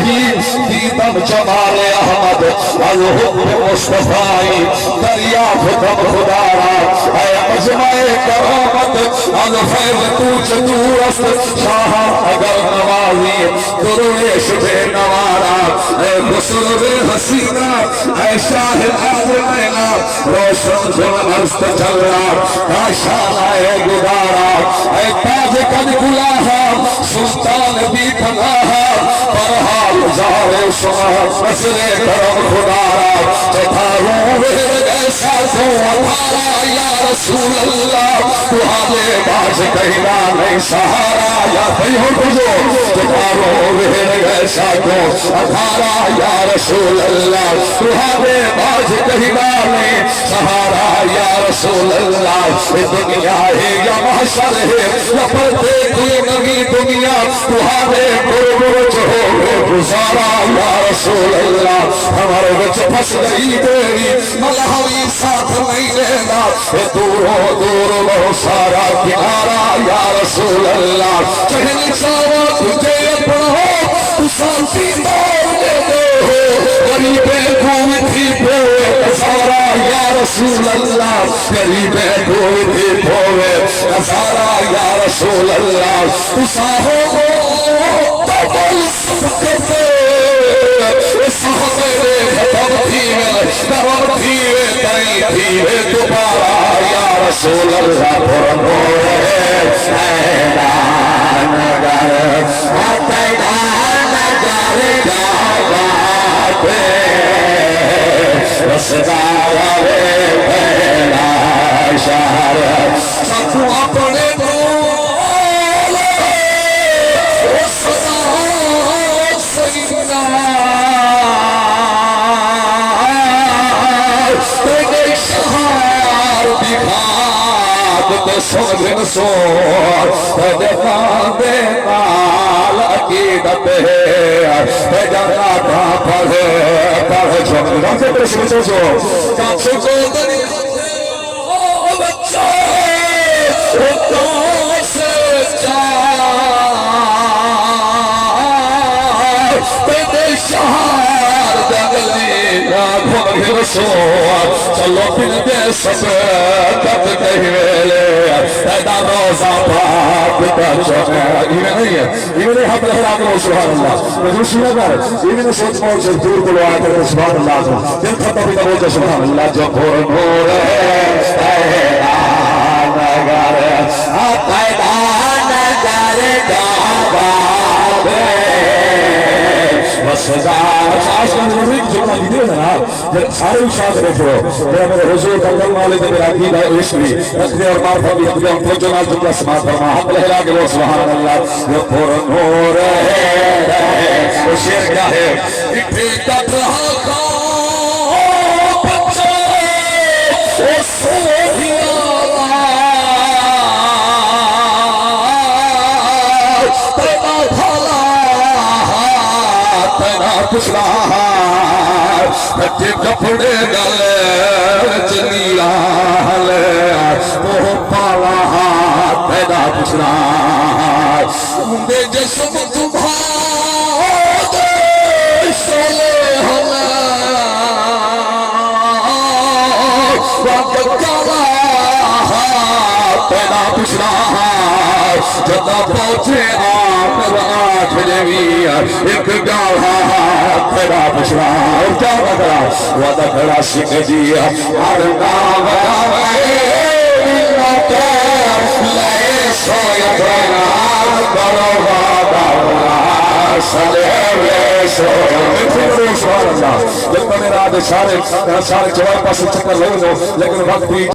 رہی دیدم جمال احمد از حب مصطفی دریافت خدا را اے مجمع کرامت از فیض تو چطور است شاہ اگر نوازی درویش بے نوارا اے غسل بے حسینہ اے شاہ آزمائنا روشن دن ارست چلنا کاشانہ اے گدارا اے تاج کد گلاہا سلطان بھی کھناہا پرحال زارے سنا نصر کرم خدارا چتھاروں ویر ایسا تو اتھارا یا رسول اللہ تو آجے باز کہنا نہیں سہارا یا فیہو تجھو چتھاروں ویر ایسا تو اتھارا یا رسول اللہ تو آجے باز کہنا نہیں سہارا یا رسول اللہ دنیا ہے یا محشر ہے یا پردے کوئی نگی دنیا تو آجے برچ ہو گزارا یا رسول اللہ ہمارے بچ پھس گئی تیری ملہوی ساتھ نہیں لینا دوروں دور بہت سارا کنارا یا رسول اللہ چہنی سارا تجھے اپنا ہو تو سانسی مار دے دے غریبیں کوئی تھی پوے سارا یا رسول اللہ غریبیں کوئی تھی پوے سارا یا رسول اللہ تو ساہو کو تبل سکتے دوبارہ یا رسول اللہ پرنور سیدہ نگر اتیدہ نگر جاگات رسدارہ پہلا شہر سکھو اپنے دولے رسدہ سیدہ سوزن سور دیکھان دے نال عقیدت ہے جناتا پڑھے پڑھ چھوڑ جان سے پرشن سوچو جان سے کو دنیا او بچہ اتوں سے چار پیدے شہار دگلی گھوم گھر سور چلو پھر دے سب تب کہویلے پیدا روزہ پاک بچھونے ایمیں نہیں ہے ایمیں نہیں حب لہر آگے سبحان اللہ رجوع شیعہ گار ایمیں نہیں سوچ موڑ سے دور کو لوائے کرتے سبحان اللہ دل خطہ بھی نبوچے سبحان اللہ جو پھر نور ہے پیدا نگر پیدا نگر جاگات وسدار شاشن نوریک جمعہ دیدے ہیں نا سارے اشارت رکھو میرا میرے حضور تنگل والد میرا عقیدہ عشقی رکھنے اور معرفہ بھی اپنے ہم پوچھنا جملہ سماعت فرما حق لہلا کے وہ سبحان اللہ یہ پر نور ہے وہ شیر کیا ہے اٹھے تک رہا کا بچہ وہ سوہیا تینا بھالا تینا کچھ رہا بچے کپڑے گلے چلی آلے وہ پالا پیدا کچھ رہا مندے جسم تمہارے سولے ہمیں وقت کالا پیدا کچھ رہا جدا پہنچے آخر آٹھ جوی ایک گالا پیدا کچھ رہا اور کیا بکرا وعدہ کھڑا سکھ جی ہر گاہ بگاوے لئے سویت رنار کرو وعدہ سلے سویت سبحان اللہ جب میں میرا آدھے سارے جواب پاس چکر لے لیکن وقت بھی